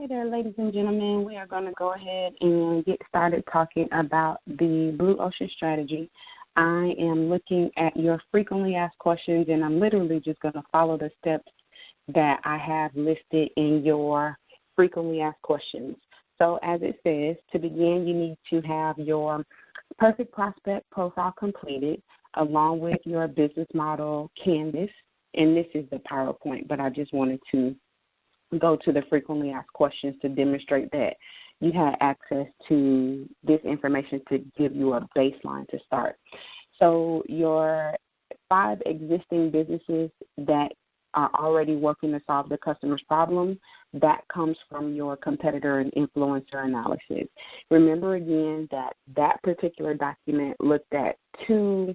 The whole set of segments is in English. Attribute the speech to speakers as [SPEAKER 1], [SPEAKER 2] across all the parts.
[SPEAKER 1] Hey there, ladies and gentlemen. We are going to go ahead and get started talking about the Blue Ocean strategy. I am looking at your frequently asked questions, and I'm literally just going to follow the steps that I have listed in your frequently asked questions. So as it says, to begin, you need to have your perfect prospect profile completed along with your business model canvas, and this is the PowerPoint, but I just wanted to go to the frequently asked questions to demonstrate that you had access to this information to give you a baseline to start. So your 5 existing businesses that are already working to solve the customer's problem, that comes from your competitor and influencer analysis. Remember again that particular document looked at 2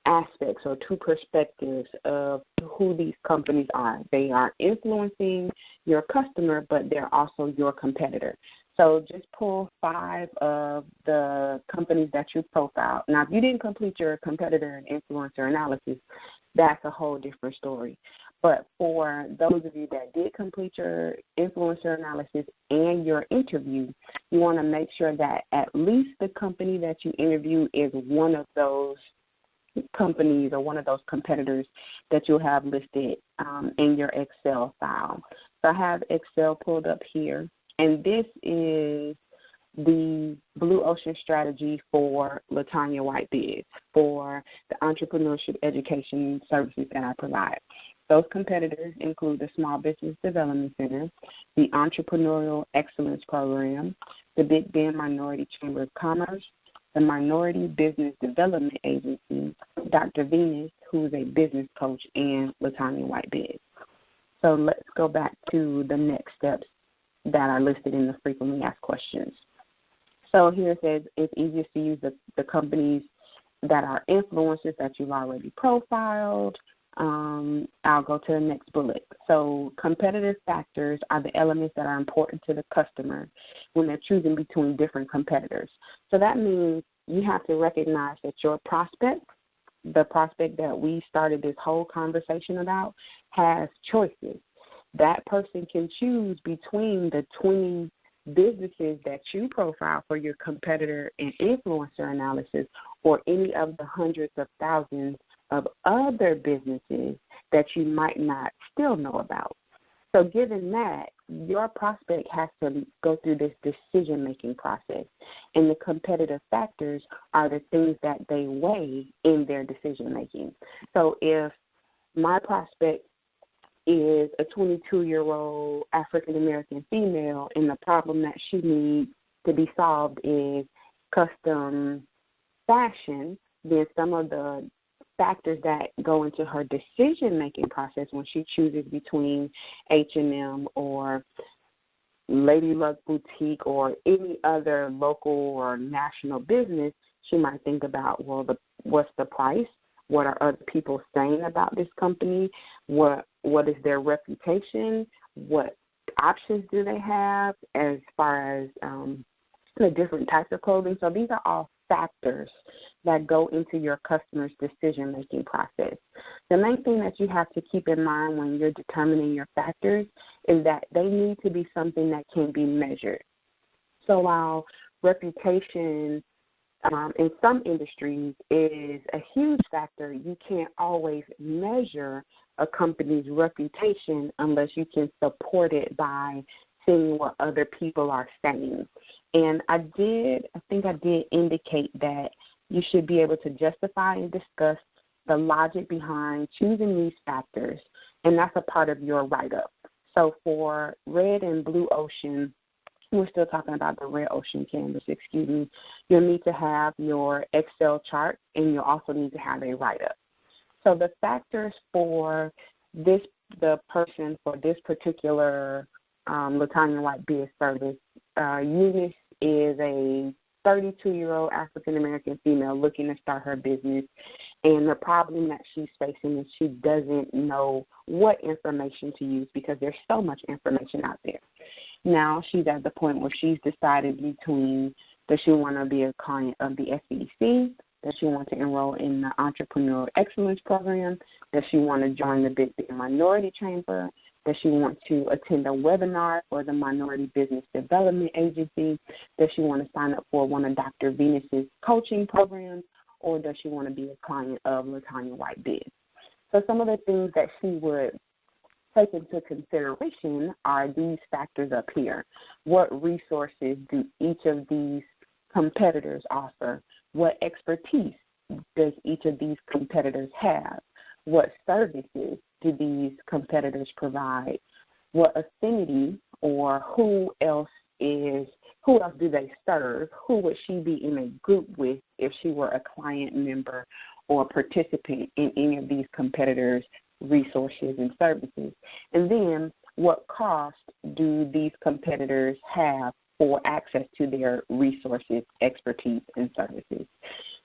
[SPEAKER 1] aspects or 2 perspectives of who these companies are. They are influencing your customer, but they're also your competitor. So just pull 5 of the companies that you profiled. Now, if you didn't complete your competitor and influencer analysis, that's a whole different story. But for those of you that did complete your influencer analysis and your interview, you want to make sure that at least the company that you interview is one of those companies or one of those competitors that you'll have listed in your Excel file. So I have Excel pulled up here, and this is the Blue Ocean strategy for LaTanya White Biz, for the entrepreneurship education services that I provide. Those competitors include the Small Business Development Center, the Entrepreneurial Excellence Program, the Big Bend Minority Chamber of Commerce, the Minority Business Development Agency, Dr. Venus, who is a business coach, and LaTanya White Biz. So let's go back to the next steps that are listed in the frequently asked questions. So here it says it's easiest to use the companies that are influencers that you've already profiled. I'll go to the next bullet. So competitive factors are the elements that are important to the customer when they're choosing between different competitors. So that means you have to recognize that your prospect, the prospect that we started this whole conversation about, has choices. That person can choose between the 20 businesses that you profile for your competitor and influencer analysis, or any of the hundreds of thousands of other businesses that you might not still know about. So given that, your prospect has to go through this decision-making process, and the competitive factors are the things that they weigh in their decision-making. So if my prospect is a 22-year-old African-American female, and the problem that she needs to be solved is custom fashion, then some of the factors that go into her decision-making process when she chooses between H&M or Lady Luck Boutique or any other local or national business, she might think about, well, what's the price? What are other people saying about this company? What is their reputation? What options do they have as far as the different types of clothing? So these are all factors that go into your customer's decision-making process. The main thing that you have to keep in mind when you're determining your factors is that they need to be something that can be measured. So while reputation in some industries is a huge factor, you can't always measure a company's reputation unless you can support it by seeing what other people are saying. And I think I did indicate that you should be able to justify and discuss the logic behind choosing these factors, and that's a part of your write-up. So for Red and Blue Ocean, we're still talking about the Red Ocean canvas, you'll need to have your Excel chart, and you'll also need to have a write-up. So the factors for the person for this particular LaTanya White Biz service, Eunice is a 32-year-old African-American female looking to start her business, and the problem that she's facing is she doesn't know what information to use because there's so much information out there. Now she's at the point where she's decided between does she want to be a client of the SEC, does she want to enroll in the Entrepreneurial Excellence Program, does she want to join the Big Bend Minority Chamber, Does she want to attend a webinar for the Minority Business Development Agency? Does she want to sign up for one of Dr. Venus's coaching programs? Or does she want to be a client of LaTanya White Biz? So some of the things that she would take into consideration are these factors up here. What resources do each of these competitors offer? What expertise does each of these competitors have? What services do these competitors provide? What affinity or who else do they serve? Who would she be in a group with if she were a client member or participant in any of these competitors' resources and services? And then what cost do these competitors have for access to their resources, expertise, and services?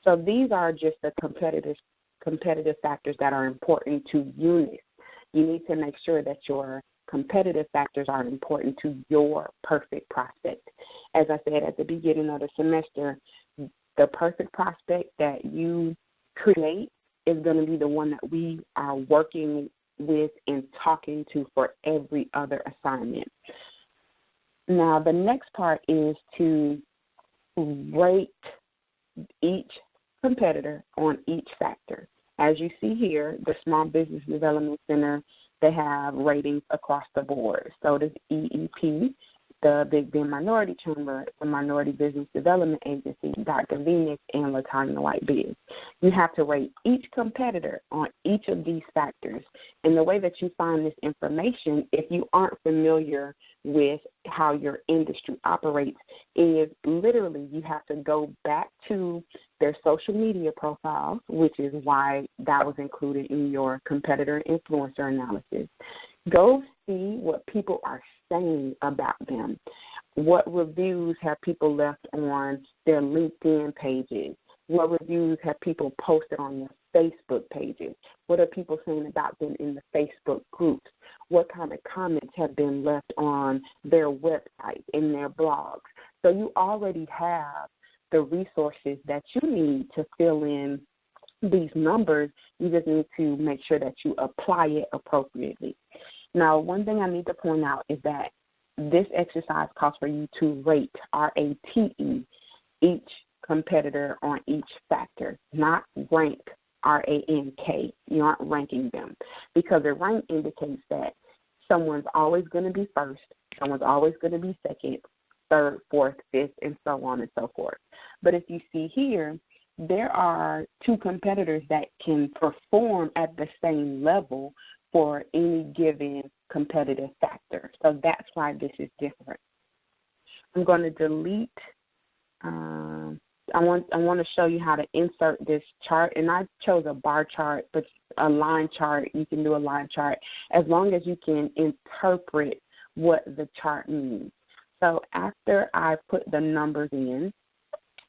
[SPEAKER 1] So these are just the competitive factors that are important to Eunice. You need to make sure that your competitive factors are important to your perfect prospect. As I said at the beginning of the semester, the perfect prospect that you create is going to be the one that we are working with and talking to for every other assignment. Now, the next part is to rate each competitor on each factor. As you see here, the Small Business Development Center, they have ratings across the board. So does EEP, the Big Bend Minority Chamber, the Minority Business Development Agency, Dr. Venus, and LaTanya White Biz. You have to rate each competitor on each of these factors. And the way that you find this information, if you aren't familiar with how your industry operates, is literally you have to go back to their social media profiles, which is why that was included in your competitor influencer analysis. Go see what people are saying about them. What reviews have people left on their LinkedIn pages? What reviews have people posted on their Facebook pages? What are people saying about them in the Facebook groups? What kind of comments have been left on their website, in their blogs? So you already have the resources that you need to fill in these numbers. You just need to make sure that you apply it appropriately. Now, one thing I need to point out is that this exercise calls for you to rate, R-A-T-E, each competitor on each factor, not rank, R-A-N-K. You aren't ranking them, because a rank indicates that someone's always going to be first, someone's always going to be second, third, fourth, fifth, and so on and so forth. But if you see here, there are two competitors that can perform at the same level for any given competitive factor. So that's why this is different. I'm going to delete. I want to show you how to insert this chart, and I chose a bar chart, but a line chart, you can do a line chart as long as you can interpret what the chart means. So after I put the numbers in,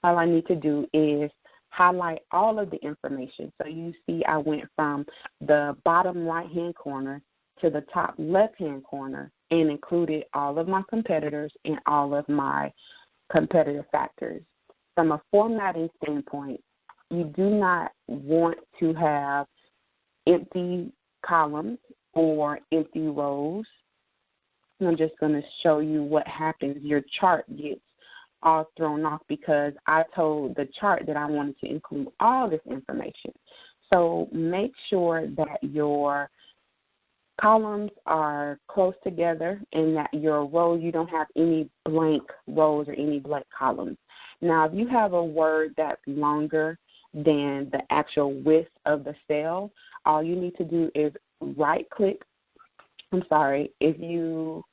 [SPEAKER 1] all I need to do is highlight all of the information. So you see I went from the bottom right-hand corner to the top left-hand corner and included all of my competitors and all of my competitive factors. From a formatting standpoint, you do not want to have empty columns or empty rows. I'm just going to show you what happens. Your chart gets all thrown off because I told the chart that I wanted to include all this information. So make sure that your columns are close together and that your row, you don't have any blank rows or any blank columns. Now, if you have a word that's longer than the actual width of the cell, all you need to do is right-click. If you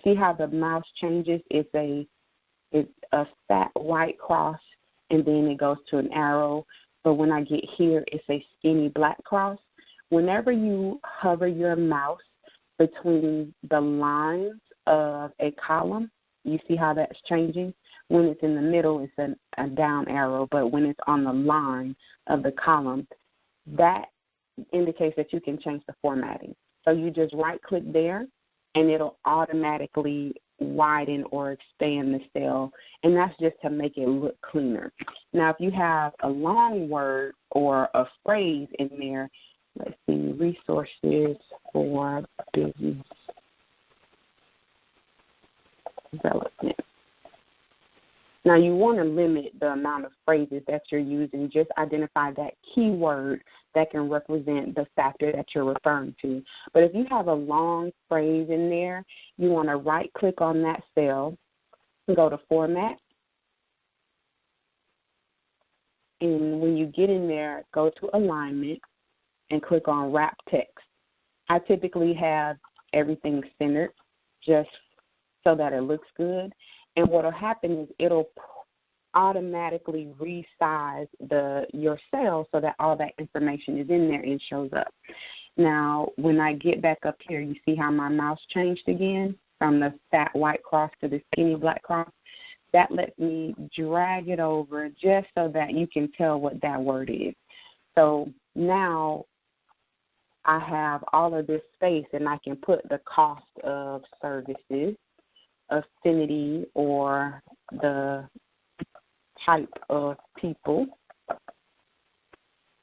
[SPEAKER 1] see how the mouse changes, it's a fat white cross, and then it goes to an arrow. But when I get here, it's a skinny black cross. Whenever you hover your mouse between the lines of a column, you see how that's changing? When it's in the middle, it's a down arrow, but when it's on the line of the column, that indicates that you can change the formatting. So you just right-click there, and it'll automatically widen or expand the cell, and that's just to make it look cleaner. Now, if you have a long word or a phrase in there, let's see, resources for business development. Now, you want to limit the amount of phrases that you're using. Just identify that keyword that can represent the factor that you're referring to. But if you have a long phrase in there, you want to right-click on that cell, go to Format, and when you get in there, go to Alignment and click on Wrap Text. I typically have everything centered just so that it looks good. And what will happen is it'll automatically resize your cell so that all that information is in there and shows up. Now, when I get back up here, you see how my mouse changed again from the fat white cross to the skinny black cross? That lets me drag it over just so that you can tell what that word is. So now I have all of this space, and I can put the cost of services, affinity, or the type of people,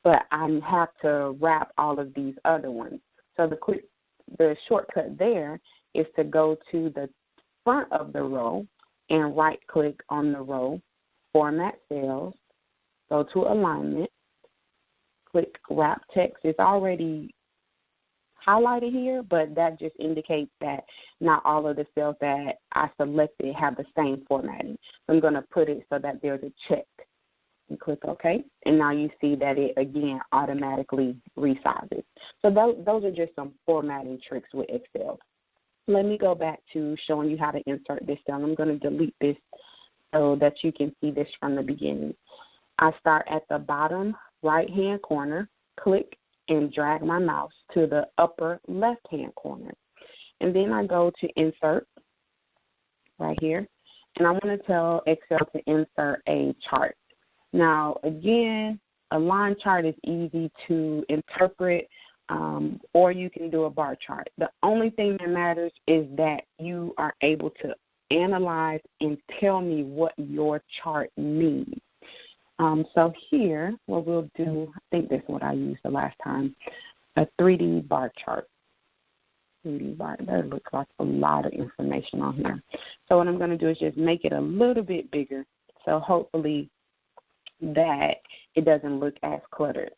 [SPEAKER 1] but I have to wrap all of these other ones. So the shortcut there is to go to the front of the row and right-click on the row, Format Cells, go to Alignment, click Wrap Text. It's already highlighted here, but that just indicates that not all of the cells that I selected have the same formatting. So I'm going to put it so that there's a check and click OK. And now you see that it, again, automatically resizes. So those are just some formatting tricks with Excel. Let me go back to showing you how to insert this cell. I'm going to delete this so that you can see this from the beginning. I start at the bottom right-hand corner, click and drag my mouse to the upper left-hand corner. And then I go to Insert right here, and I want to tell Excel to insert a chart. Now, again, a line chart is easy to interpret, or you can do a bar chart. The only thing that matters is that you are able to analyze and tell me what your chart means. So here, what we'll do, I think this is what I used the last time, a 3D bar chart. 3D bar, that looks like a lot of information on here. So what I'm going to do is just make it a little bit bigger, so hopefully that it doesn't look as cluttered.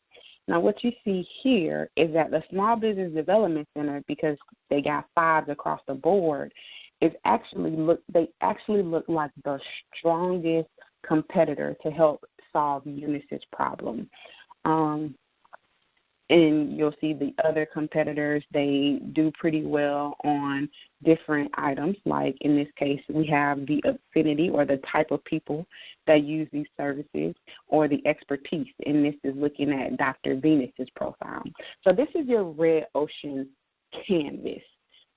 [SPEAKER 1] Now what you see here is that the Small Business Development Center, because they got 5s across the board, they actually look like the strongest competitor to help solve Unisys' problem. And you'll see the other competitors, they do pretty well on different items. Like in this case, we have the affinity or the type of people that use these services, or the expertise. And this is looking at Dr. Venus's profile. So this is your red ocean canvas.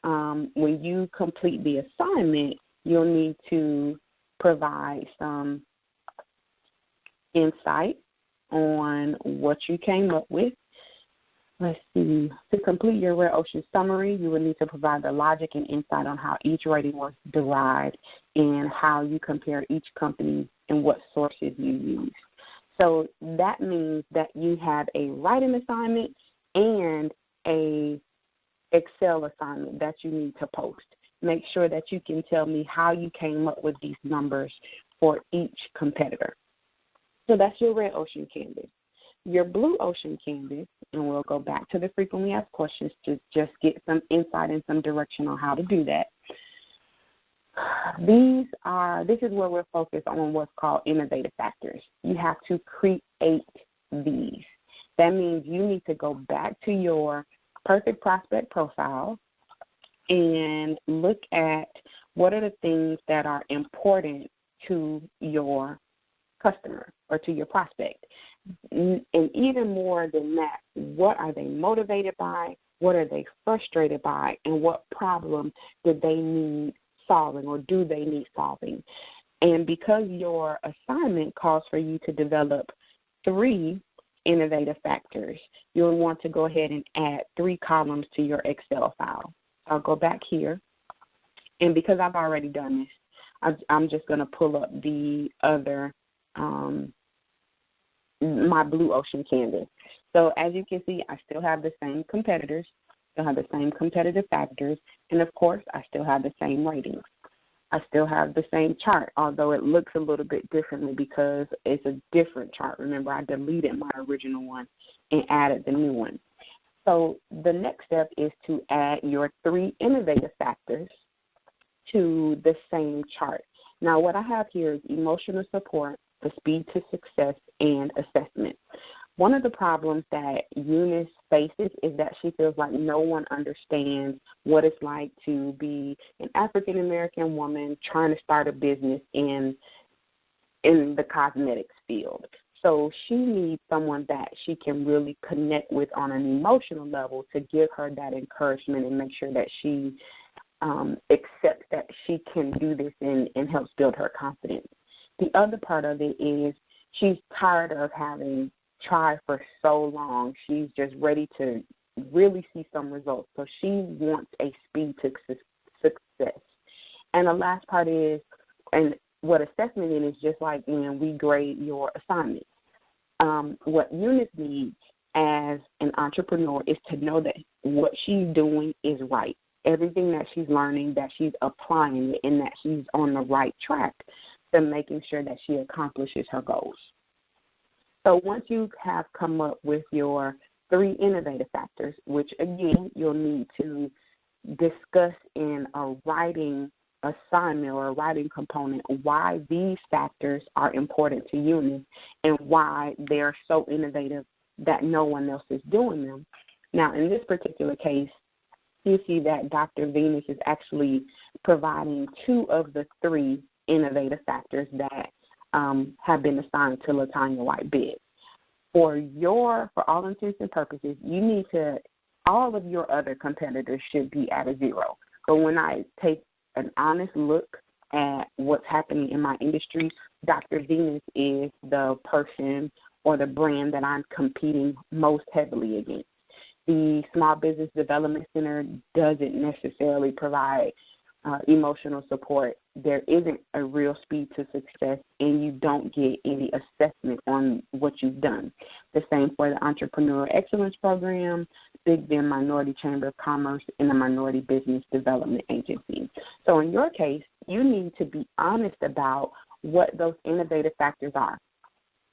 [SPEAKER 1] When you complete the assignment, you'll need to provide some insight on what you came up with. Let's see. To complete your Red Ocean summary, you will need to provide the logic and insight on how each rating was derived and how you compare each company and what sources you use. So that means that you have a writing assignment and a Excel assignment that you need to post. Make sure that you can tell me how you came up with these numbers for each competitor. So that's your Red Ocean canvas. Your Blue Ocean canvas, and we'll go back to the frequently asked questions to just get some insight and some direction on how to do that. This is where we're focused on what's called innovative factors. You have to create these. That means you need to go back to your perfect prospect profile and look at what are the things that are important to your customer or to your prospect. And even more than that, what are they motivated by, what are they frustrated by, and what problem did they need solving or do they need solving? And because your assignment calls for you to develop 3 innovative factors, you'll want to go ahead and add 3 columns to your Excel file. I'll go back here, and because I've already done this, I'm just going to pull up the other my Blue Ocean canvas. So as you can see, I still have the same competitors, still have the same competitive factors, and of course, I still have the same ratings. I still have the same chart, although it looks a little bit differently because it's a different chart. Remember, I deleted my original one and added the new one. So the next step is to add your 3 innovative factors to the same chart. Now, what I have here is emotional support, the speed to success, and assessment. One of the problems that Eunice faces is that she feels like no one understands what it's like to be an African-American woman trying to start a business in the cosmetics field. So she needs someone that she can really connect with on an emotional level to give her that encouragement and make sure that she accepts that she can do this and helps build her confidence. The other part of it is she's tired of having tried for so long. She's just ready to really see some results. So she wants a speed to success. And the last part is, and what assessment is just like when we grade your assignments. What Eunice needs as an entrepreneur is to know that what she's doing is right. Everything that she's learning, that she's applying it, and that she's on the right track to making sure that she accomplishes her goals. So once you have come up with your 3 innovative factors, which, again, you'll need to discuss in a writing assignment or a writing component why these factors are important to Eunice and why they're so innovative that no one else is doing them. Now, in this particular case, you see that Dr. Venus is actually providing 2 of the 3 innovative factors that have been assigned to LaTanya White Biggs. For all intents and purposes, you need to, all of your other competitors should be at a 0. But when I take an honest look at what's happening in my industry, Dr. Venus is the person or the brand that I'm competing most heavily against. The Small Business Development Center doesn't necessarily provide emotional support. There isn't a real speed to success, and you don't get any assessment on what you've done. The same for the Entrepreneur Excellence Program, Big Bend Minority Chamber of Commerce, and the Minority Business Development Agency. So in your case, you need to be honest about what those innovative factors are.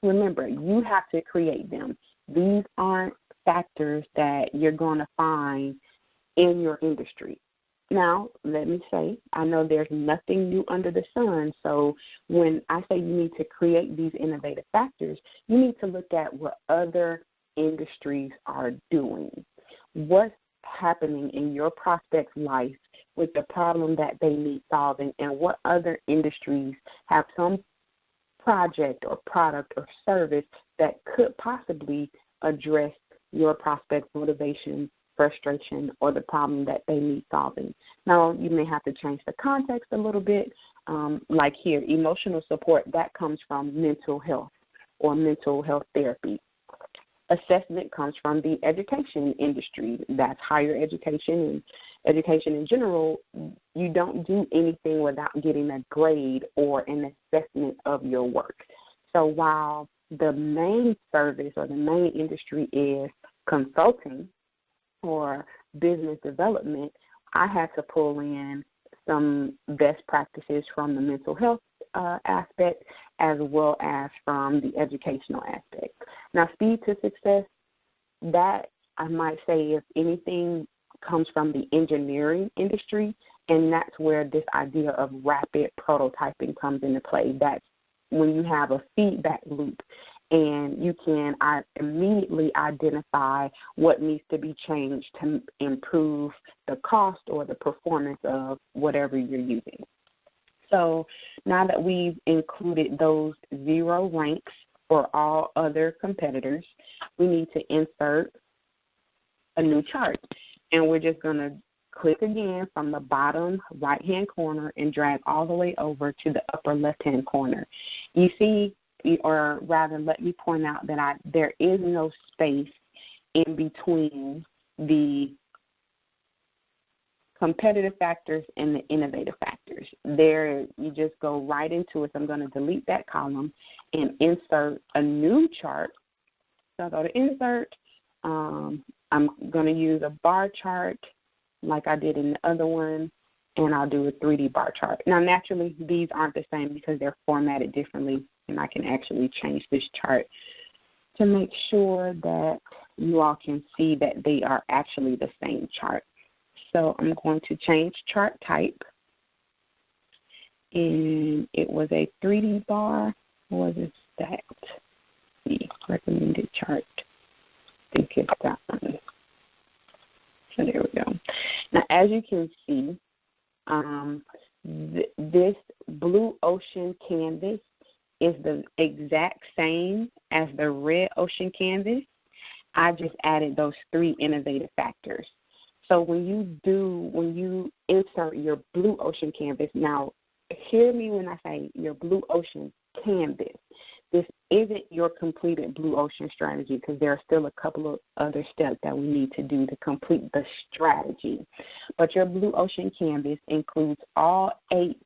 [SPEAKER 1] Remember, you have to create them. These aren't factors that you're going to find in your industry. Now, let me say, I know there's nothing new under the sun, so when I say you need to create these innovative factors, you need to look at what other industries are doing. What's happening in your prospect's life with the problem that they need solving, and what other industries have some project or product or service that could possibly address your prospect's motivation, frustration, or the problem that they need solving. Now, you may have to change the context a little bit. Like here, emotional support, that comes from mental health or mental health therapy. Assessment comes from the education industry. That's higher education and education in general. You don't do anything without getting a grade or an assessment of your work. So while the main service or the main industry is consulting or business development, I had to pull in some best practices from the mental health aspect as well as from the educational aspect. Now, speed to success, that I might say, if anything, comes from the engineering industry, and that's where this idea of rapid prototyping comes into play. That's when you have a feedback loop and you can immediately identify what needs to be changed to improve the cost or the performance of whatever you're using. So now that we've included those 0 ranks for all other competitors, we need to insert a new chart. And we're just going to click again from the bottom right-hand corner and drag all the way over to the upper left-hand corner. You see, or rather let me point out that there is no space in between the competitive factors and the innovative factors. There, you just go right into it. So I'm going to delete that column and insert a new chart. So I'll go to Insert. I'm going to use a bar chart like I did in the other one. and I'll do a 3D bar chart. Now, naturally, these aren't the same because they're formatted differently, and I can actually change this chart to make sure that you all can see that they are actually the same chart. So I'm going to change chart type, and it was a 3D bar. Was it stacked? The recommended chart. I think it's that one. So there we go. Now, as you can see, this Blue Ocean canvas is the exact same as the Red Ocean canvas. I just added those 3 innovative factors. So when you insert your Blue Ocean canvas, now hear me when I say your Blue Ocean canvas. This isn't your completed Blue Ocean strategy because there are still a couple of other steps that we need to do to complete the strategy. But your Blue Ocean canvas includes all 8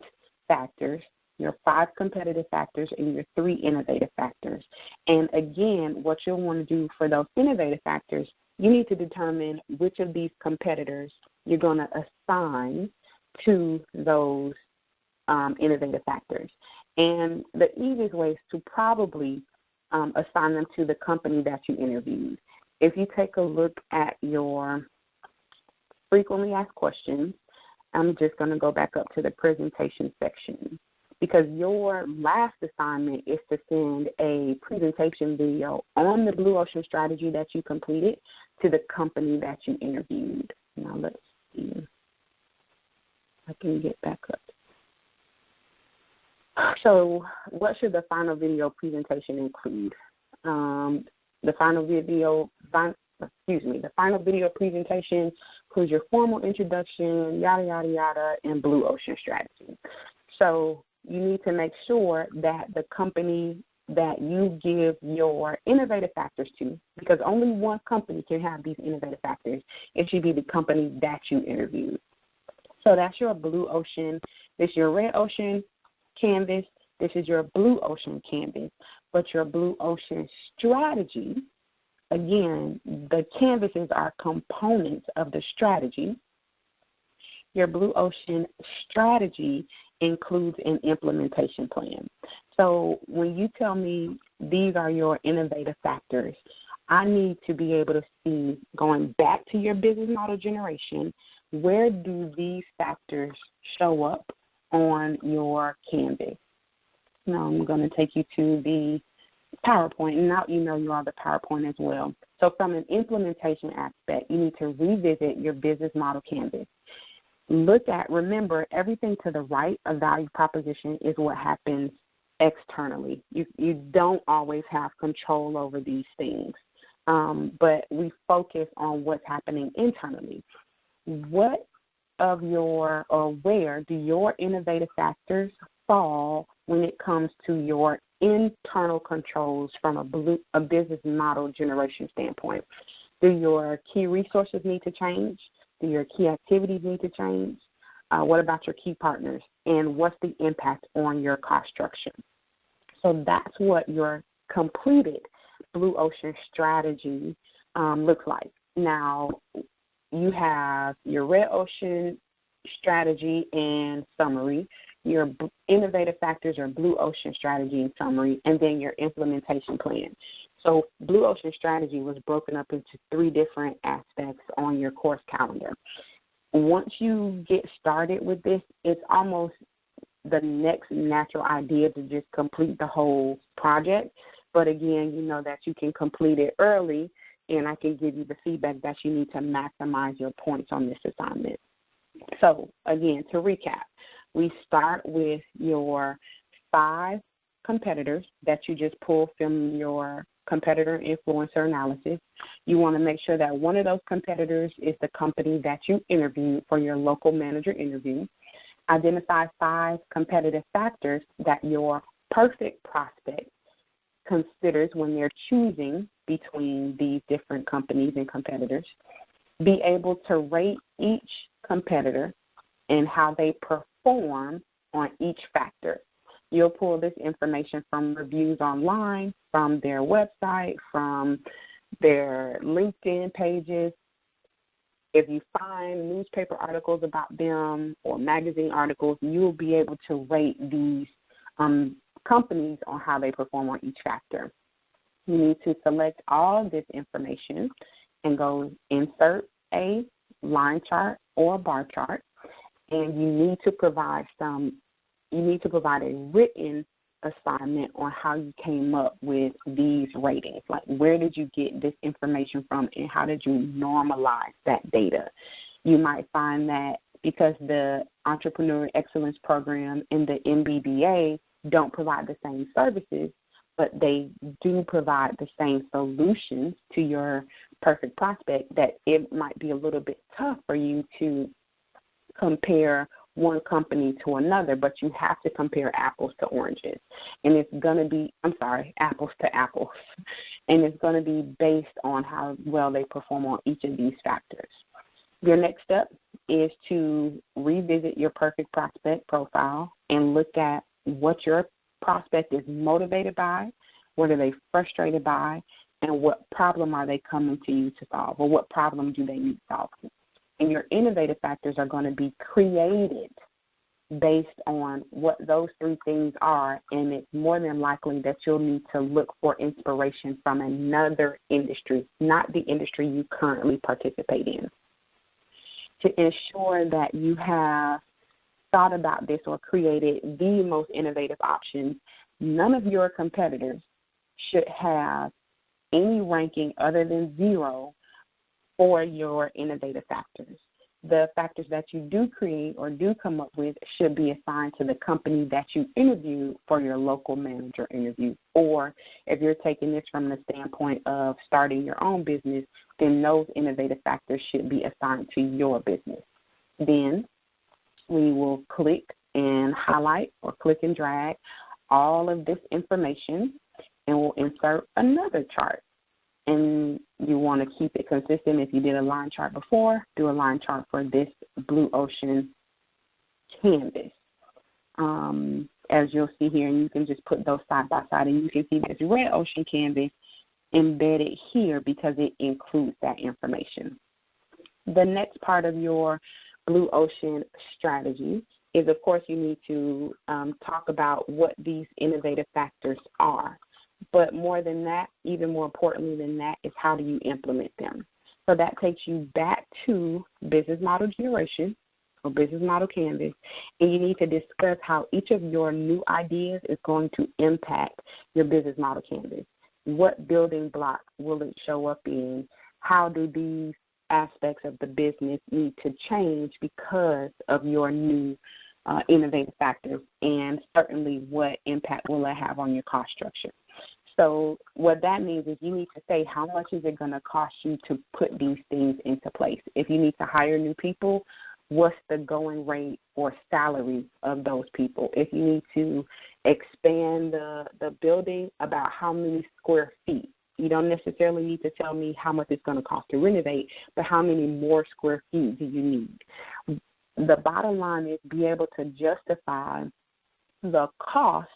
[SPEAKER 1] factors, your 5 competitive factors, and your 3 innovative factors. And again, what you'll want to do for those innovative factors, you need to determine which of these competitors you're going to assign to those innovative factors. And the easiest way is to probably assign them to the company that you interviewed. If you take a look at your frequently asked questions, I'm just going to go back up to the presentation section, because your last assignment is to send a presentation video on the Blue Ocean strategy that you completed to the company that you interviewed. Now let's see if I can get back up. So what should the final video presentation include? The final video presentation includes your formal introduction, yada, yada, yada, and Blue Ocean strategy. So you need to make sure that the company that you give your innovative factors to, because only one company can have these innovative factors, it should be the company that you interviewed. So that's your Blue Ocean. This is your Red Ocean canvas. This is your Blue Ocean canvas. But your Blue Ocean strategy, again, the canvases are components of the strategy. Your Blue Ocean strategy includes an implementation plan. So when you tell me these are your innovative factors, I need to be able to see, going back to your business model generation, where do these factors show up on your canvas? Now I'm going to take you to the PowerPoint, and I'll email you all the PowerPoint as well. So from an implementation aspect, you need to revisit your business model canvas. Remember, everything to the right of value proposition is what happens externally. You don't always have control over these things, but we focus on what's happening internally. Where do your innovative factors fall when it comes to your internal controls from a business model generation standpoint? Do your key resources need to change? Do your key activities need to change? What about your key partners? And what's the impact on your cost structure? So that's what your completed Blue Ocean strategy looks like. Now, you have your Red Ocean strategy and summary, your innovative factors or Blue Ocean strategy and summary, and then your implementation plan. So Blue Ocean strategy was broken up into 3 different aspects on your course calendar. Once you get started with this, it's almost the next natural idea to just complete the whole project. But again, you know that you can complete it early, and I can give you the feedback that you need to maximize your points on this assignment. So again, to recap, we start with your 5 competitors that you just pull from your competitor influencer analysis. You want to make sure that one of those competitors is the company that you interviewed for your local manager interview. Identify 5 competitive factors that your perfect prospect considers when they're choosing between these different companies and competitors. Be able to rate each competitor and how they perform on each factor. You'll pull this information from reviews online, from their website, from their LinkedIn pages. If you find newspaper articles about them or magazine articles, you'll be able to rate these companies on how they perform on each factor. You need to select all this information and go insert a line chart or a bar chart, and you need to provide a written assignment on how you came up with these ratings. Like, where did you get this information from, and how did you normalize that data? You might find that because the Entrepreneur Excellence Program and the MBBA don't provide the same services, but they do provide the same solutions to your perfect prospect, that it might be a little bit tough for you to compare one company to another, but you have to compare apples to oranges. And it's going to be, apples to apples. And it's going to be based on how well they perform on each of these factors. Your next step is to revisit your perfect prospect profile and look at what your prospect is motivated by, what are they frustrated by, and what problem are they coming to you to solve, or what problem do they need solved. And your innovative factors are going to be created based on what those three things are, and it's more than likely that you'll need to look for inspiration from another industry, not the industry you currently participate in. To ensure that you have thought about this or created the most innovative options, none of your competitors should have any ranking other than 0 for your innovative factors. The factors that you do create or do come up with should be assigned to the company that you interviewed for your local manager interview. Or if you're taking this from the standpoint of starting your own business, then those innovative factors should be assigned to your business. Then we will click and highlight or click and drag all of this information, and we'll insert another chart. And you want to keep it consistent. If you did a line chart before, do a line chart for this blue ocean canvas. As you'll see here, and you can just put those side by side, and you can see this red ocean canvas embedded here because it includes that information. The next part of your blue ocean strategy is, of course, you need to talk about what these innovative factors are. But more than that, even more importantly than that, is how do you implement them? So that takes you back to business model generation or business model canvas, and you need to discuss how each of your new ideas is going to impact your business model canvas. What building blocks will it show up in? How do these aspects of the business need to change because of your new innovative factors? And certainly, what impact will it have on your cost structure? So what that means is you need to say, how much is it going to cost you to put these things into place? If you need to hire new people, what's the going rate or salary of those people? If you need to expand the building, about how many square feet? You don't necessarily need to tell me how much it's going to cost to renovate, but how many more square feet do you need? The bottom line is be able to justify the cost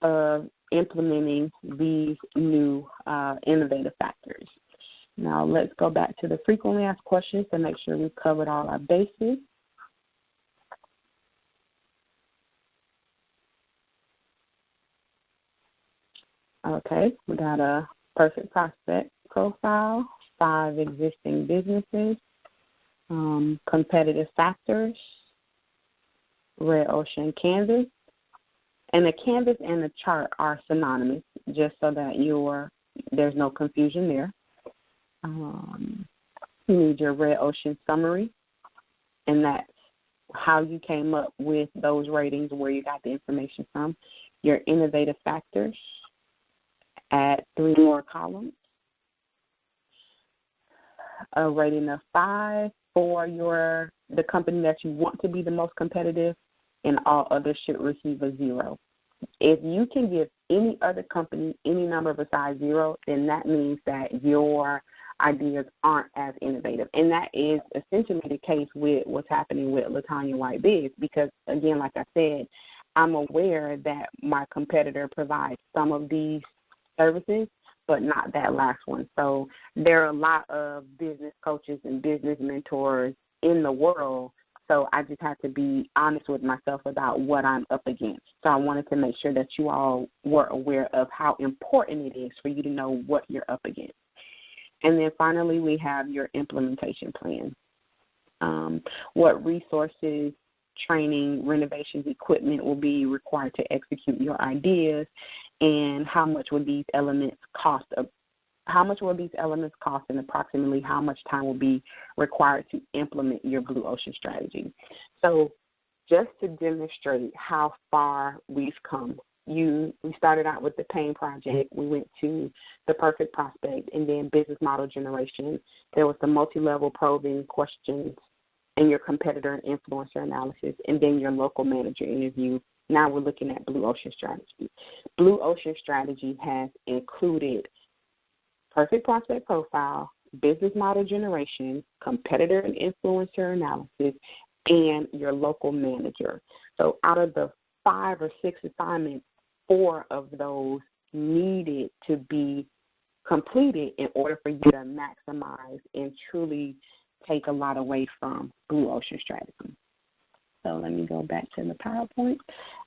[SPEAKER 1] of implementing these new innovative factors. Now let's go back to the frequently asked questions to make sure we've covered all our bases. Okay, we got a perfect prospect profile, 5 existing businesses, competitive factors, red ocean canvas. And the canvas and the chart are synonymous, just so that there's no confusion there. You need your red ocean summary, and that's how you came up with those ratings, where you got the information from. Your innovative factors, add 3 more columns. A rating of 5 for the company that you want to be the most competitive, and all others should receive a 0. If you can give any other company any number besides 0, then that means that your ideas aren't as innovative. And that is essentially the case with what's happening with LaTanya White Biz, because, again, like I said, I'm aware that my competitor provides some of these services, but not that last one. So there are a lot of business coaches and business mentors in the world, so I just had to be honest with myself about what I'm up against. So I wanted to make sure that you all were aware of how important it is for you to know what you're up against. And then finally, we have your implementation plan. What resources, training, renovations, equipment will be required to execute your ideas, and how much will these elements cost, and approximately how much time will be required to implement your Blue Ocean strategy. So just to demonstrate how far we've come, we started out with the pain project. We went to the perfect prospect, and then business model generation. There was the multi-level probing questions and your competitor and influencer analysis, and then your local manager interview. Now we're looking at Blue Ocean strategy. Blue Ocean strategy has included perfect prospect profile, business model generation, competitor and influencer analysis, and your local manager. So out of the 5 or 6 assignments, 4 of those needed to be completed in order for you to maximize and truly take a lot away from Blue Ocean strategy. So let me go back to the PowerPoint,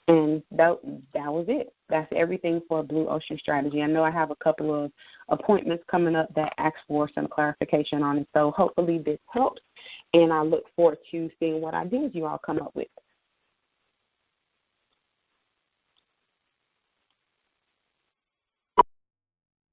[SPEAKER 1] and that was it. That's everything for Blue Ocean strategy. I know I have a couple of appointments coming up that ask for some clarification on it, so hopefully this helps, and I look forward to seeing what ideas you all come up with.